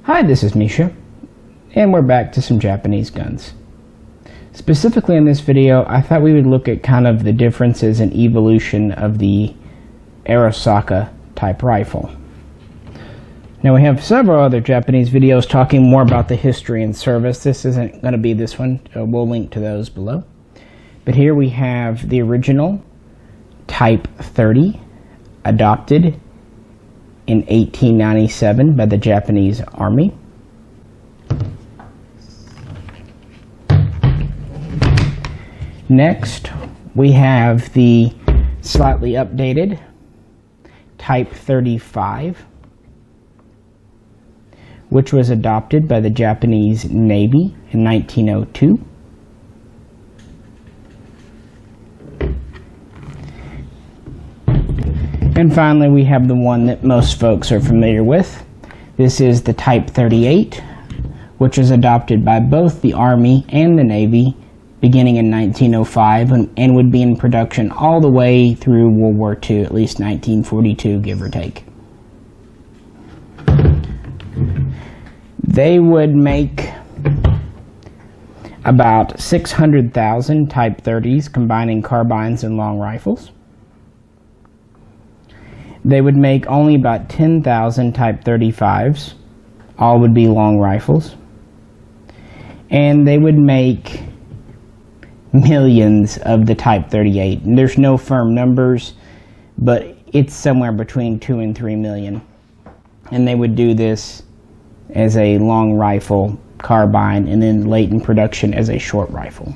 Hi, this is Misha, and we're back to some Japanese guns. Specifically in this video, I thought we would look at kind of the differences in evolution of the Arisaka type rifle. Now we have several other Japanese videos talking more about the history and service. This isn't going to be this one, we'll link to those below. But here we have the original Type 30, adopted in 1897 by the Japanese Army. Next, we have the slightly updated Type 35, which was adopted by the Japanese Navy in 1902. And finally, we have the one that most folks are familiar with. This is the Type 38, which was adopted by both the Army and the Navy beginning in 1905 and would be in production all the way through World War II, at least 1942, give or take. They would make about 600,000 Type 30s, combining carbines and long rifles. They would make only about 10,000 Type 35s, all would be long rifles. And they would make millions of the Type 38. And there's no firm numbers, but it's somewhere between 2 and 3 million. And they would do this as a long rifle carbine and then late in production as a short rifle.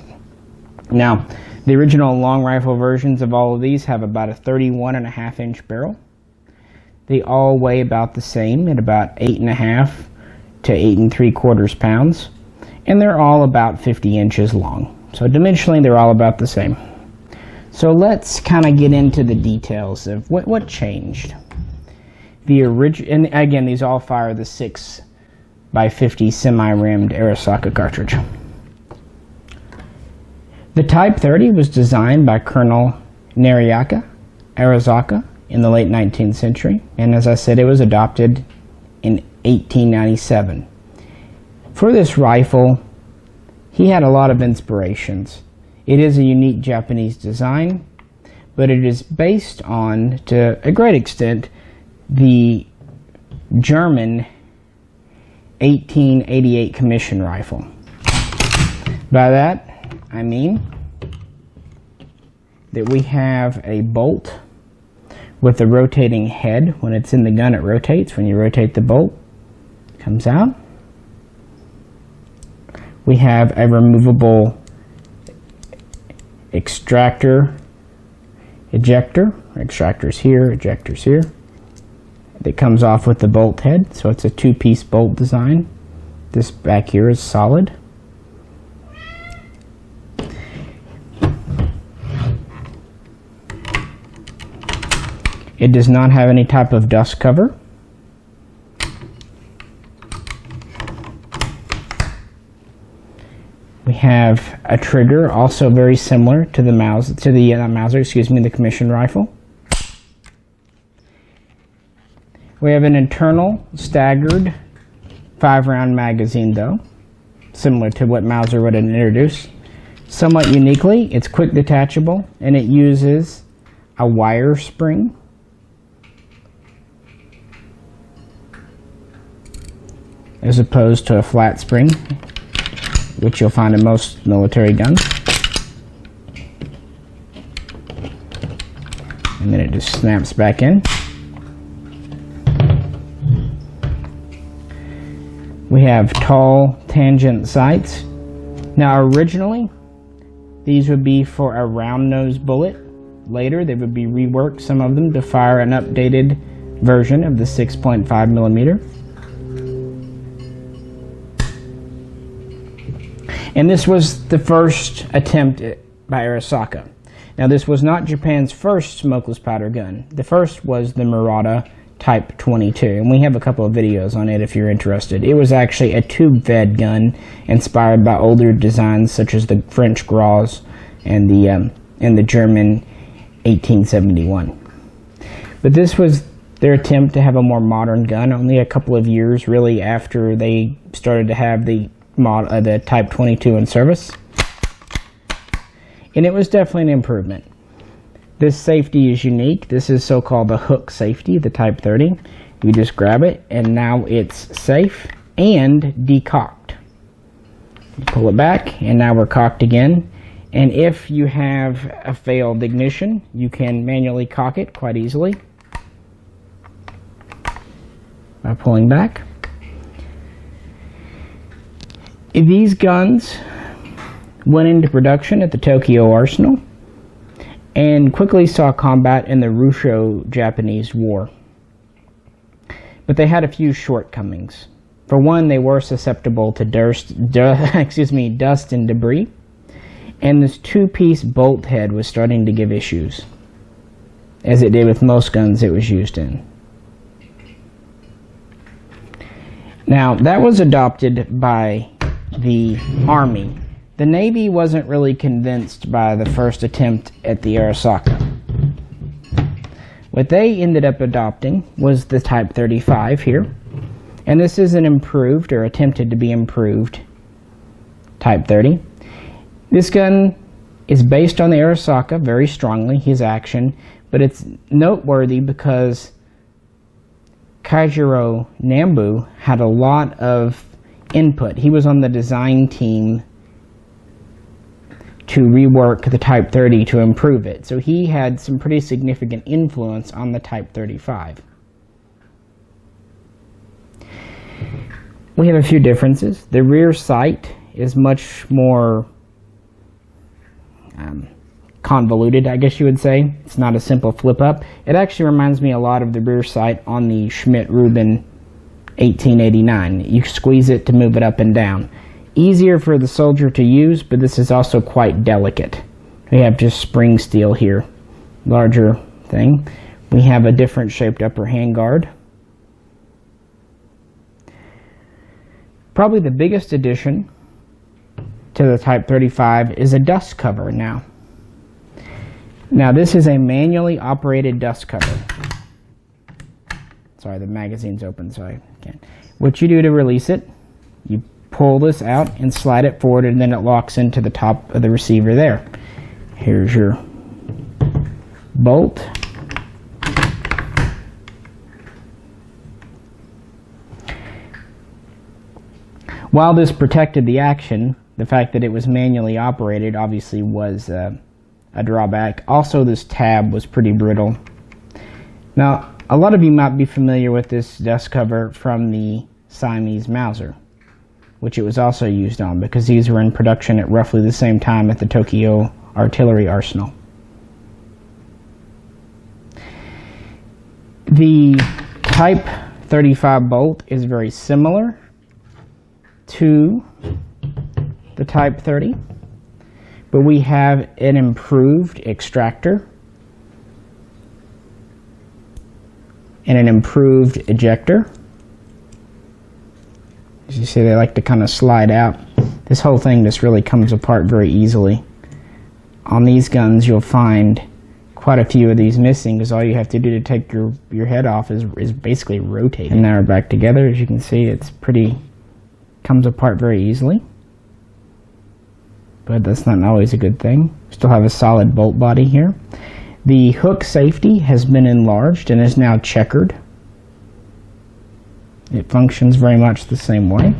Now, the original long rifle versions of all of these have about a 31.5-inch barrel. They all weigh about the same at about 8.5 to 8 3/4 pounds, and they're all about 50 inches long. So dimensionally, they're all about the same. So let's kind of get into the details of what changed. The original, and again, these all fire the 6x50 semi-rimmed Arisaka cartridge. The Type 30 was designed by Colonel Arisaka in the late 19th century, and as I said, it was adopted in 1897. For this rifle, he had a lot of inspirations. It is a unique Japanese design, but it is based on, to a great extent, the German 1888 commission rifle. By that, I mean that we have a bolt with a rotating head. When it's in the gun, it rotates. When you rotate the bolt, it comes out. We have a removable extractor, ejector. Extractors here, ejectors here. That comes off with the bolt head, so it's a 2-piece bolt design. This back here is solid. It does not have any type of dust cover. We have a trigger, also very similar to the the commission rifle. We have an internal staggered 5-round magazine, though, similar to what Mauser would have introduced. Somewhat uniquely, it's quick detachable, and it uses a wire spring. As opposed to a flat spring, which you'll find in most military guns. And then it just snaps back in. We have tall tangent sights. Now originally, these would be for a round nose bullet. Later, they would be reworked, some of them, to fire an updated version of the 6.5 millimeter. And this was the first attempt by Arisaka. Now, this was not Japan's first smokeless powder gun. The first was the Marauder Type 22, and we have a couple of videos on it if you're interested. It was actually a tube-fed gun inspired by older designs such as the French Gras and the German 1871. But this was their attempt to have a more modern gun, only a couple of years really after they started to have the Type 22 in service. And it was definitely an improvement. This safety is unique. This is so-called the hook safety, the Type 30. You just grab it, and now it's safe and decocked. You pull it back, and now we're cocked again. And if you have a failed ignition, you can manually cock it quite easily by pulling back. These guns went into production at the Tokyo Arsenal and quickly saw combat in the Russo-Japanese War. But they had a few shortcomings. For one, they were susceptible to dust and debris, and this two-piece bolt head was starting to give issues, as it did with most guns it was used in. Now, that was adopted by the Army. The Navy wasn't really convinced by the first attempt at the Arisaka. What they ended up adopting was the Type 35 here. And this is an improved, or attempted to be improved, Type 30. This gun is based on the Arisaka very strongly, his action, but it's noteworthy because Kaijiro Nambu had a lot of input. He was on the design team to rework the Type 30 to improve it. So he had some pretty significant influence on the Type 35. We have a few differences. The rear sight is much more convoluted, I guess you would say. It's not a simple flip up. It actually reminds me a lot of the rear sight on the Schmidt-Rubin 1889. You squeeze it to move it up and down. Easier for the soldier to use, but this is also quite delicate. We have just spring steel here, larger thing. We have a different shaped upper handguard. Probably the biggest addition to the Type 35 is a dust cover now. Now this is a manually operated dust cover. Sorry, the magazine's open, so I can't. What you do to release it, you pull this out and slide it forward, and then it locks into the top of the receiver there. Here's your bolt. While this protected the action, the fact that it was manually operated obviously was a drawback. Also, this tab was pretty brittle. Now, a lot of you might be familiar with this dust cover from the Siamese Mauser, which it was also used on, because these were in production at roughly the same time at the Tokyo Artillery Arsenal. The Type 35 bolt is very similar to the Type 30, but we have an improved extractor and an improved ejector. As you see, they like to kind of slide out. This whole thing just really comes apart very easily. On these guns, you'll find quite a few of these missing, because all you have to do to take your head off is basically rotate. And now we're back together. As you can see, it's comes apart very easily. But that's not always a good thing. Still have a solid bolt body here. The hook safety has been enlarged and is now checkered. It functions very much the same way.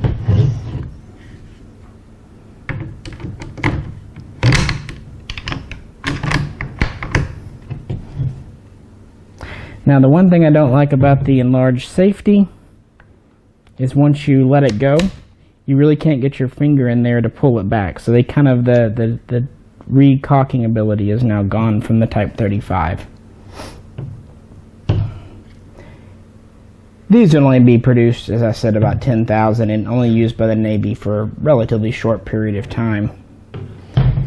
Now, the one thing I don't like about the enlarged safety is once you let it go, you really can't get your finger in there to pull it back. So they kind of, the recocking ability is now gone from the Type 35. These will only be produced, as I said, about 10,000 and only used by the Navy for a relatively short period of time.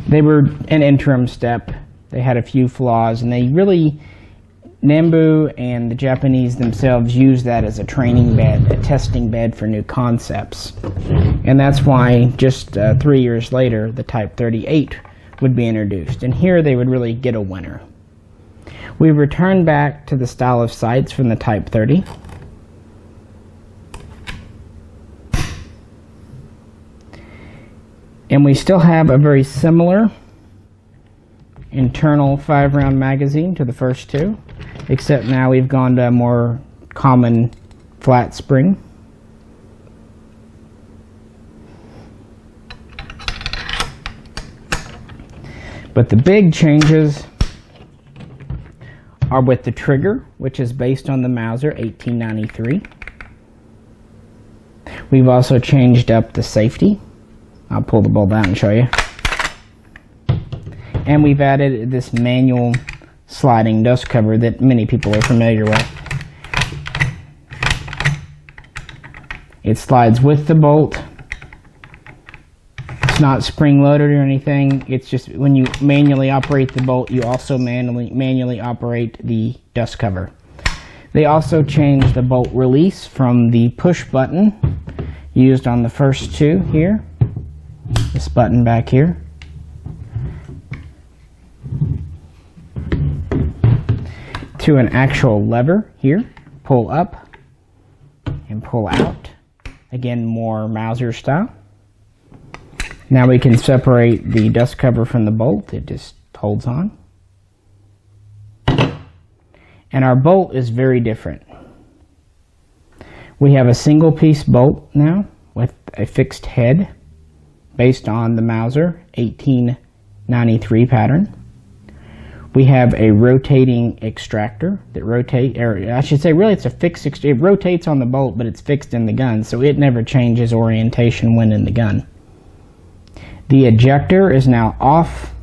They were an interim step. They had a few flaws, and they really, Nambu and the Japanese themselves used that as a training bed, a testing bed for new concepts. And that's why just 3 years later, the Type 38 would be introduced. And here they would really get a winner. We return back to the style of sights from the Type 30. And we still have a very similar internal 5-round magazine to the first two, except now we've gone to a more common flat spring. But the big changes are with the trigger, which is based on the Mauser 1893. We've also changed up the safety. I'll pull the bulb out and show you. And we've added this manual sliding dust cover that many people are familiar with. It slides with the bolt. It's not spring loaded or anything. It's just when you manually operate the bolt, you also manually operate the dust cover. They also changed the bolt release from the push button used on the first two here, this button back here, to an actual lever here, pull up and pull out. Again, more Mauser style. Now we can separate the dust cover from the bolt. It just holds on. And our bolt is very different. We have a single piece bolt now with a fixed head based on the Mauser 1893 pattern. We have a rotating extractor that rotates, or I should say really it's a fixed extractor. It rotates on the bolt, but it's fixed in the gun, so it never changes orientation when in the gun. The ejector is now off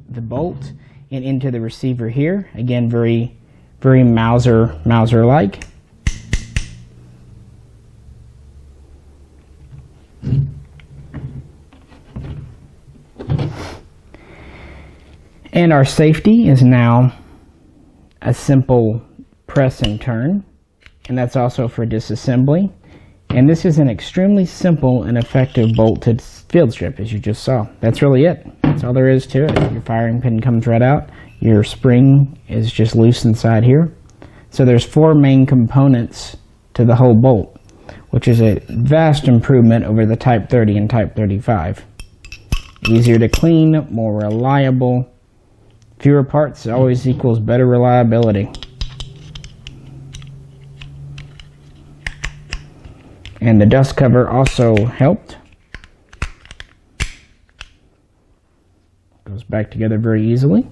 the bolt and into the receiver here. Again, very Mauser-like. And our safety is now a simple press and turn, and that's also for disassembly. And this is an extremely simple and effective bolted field strip, as you just saw. That's really it. That's all there is to it. Your firing pin comes right out. Your spring is just loose inside here. So there's 4 main components to the whole bolt, which is a vast improvement over the Type 30 and Type 35. Easier to clean, more reliable. Fewer parts always equals better reliability. And the dust cover also helped. Goes back together very easily.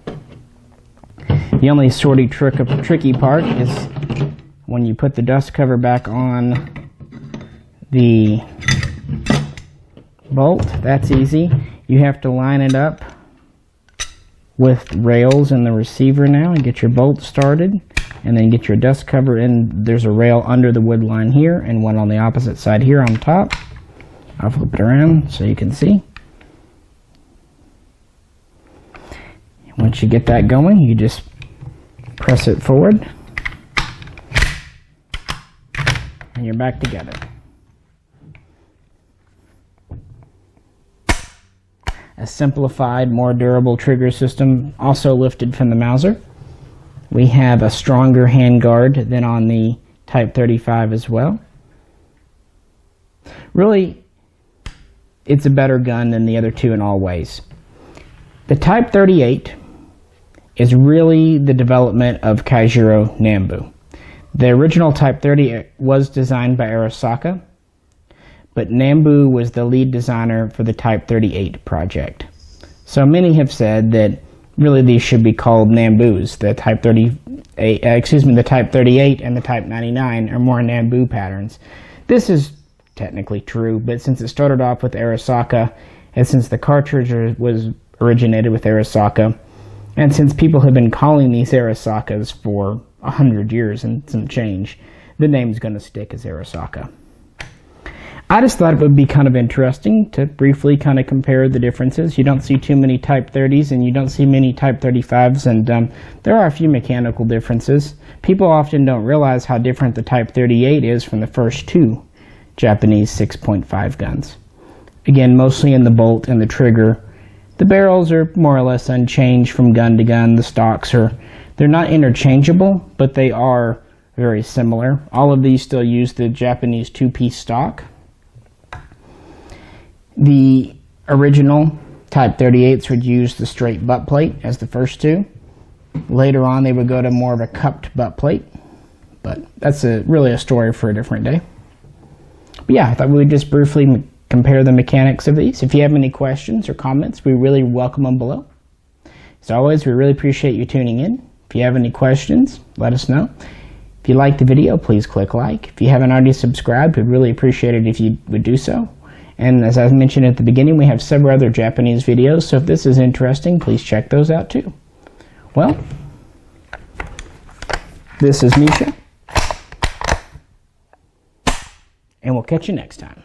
The only sort of tricky part is when you put the dust cover back on the bolt. That's easy. You have to line it up with rails in the receiver now and get your bolt started, and then get your dust cover in. There's a rail under the wood line here and one on the opposite side here on top. I'll flip it around so you can see. Once you get that going, you just press it forward and you're back together. A simplified, more durable trigger system also lifted from the Mauser. We have a stronger handguard than on the Type 35 as well. Really, it's a better gun than the other two in all ways. The Type 38 is really the development of Kaijiro Nambu. The original Type 30 was designed by Arisaka, but Nambu was the lead designer for the Type 38 project. So many have said that really these should be called Nambus. The Type 38 and the Type 99 are more Nambu patterns. This is technically true, but since it started off with Arisaka, and since the cartridge was originated with Arisaka, and since people have been calling these Arisakas for 100 years and some change, the name's going to stick as Arisaka. I just thought it would be kind of interesting to briefly kind of compare the differences. You don't see too many Type 30s and you don't see many Type 35s, and there are a few mechanical differences. People often don't realize how different the Type 38 is from the first two Japanese 6.5 guns. Again, mostly in the bolt and the trigger. The barrels are more or less unchanged from gun to gun. The stocks they're not interchangeable, but they are very similar. All of these still use the Japanese two-piece stock. The original Type 38s would use the straight butt plate as the first two. Later on, they would go to more of a cupped butt plate, but that's really a story for a different day. But yeah, I thought we would just briefly compare the mechanics of these. If you have any questions or comments, we really welcome them below. As always, we really appreciate you tuning in. If you have any questions, let us know. If you liked the video, please click like. If you haven't already subscribed, we'd really appreciate it if you would do so. And as I mentioned at the beginning, we have several other Japanese videos, so if this is interesting, please check those out too. Well, this is Misha, and we'll catch you next time.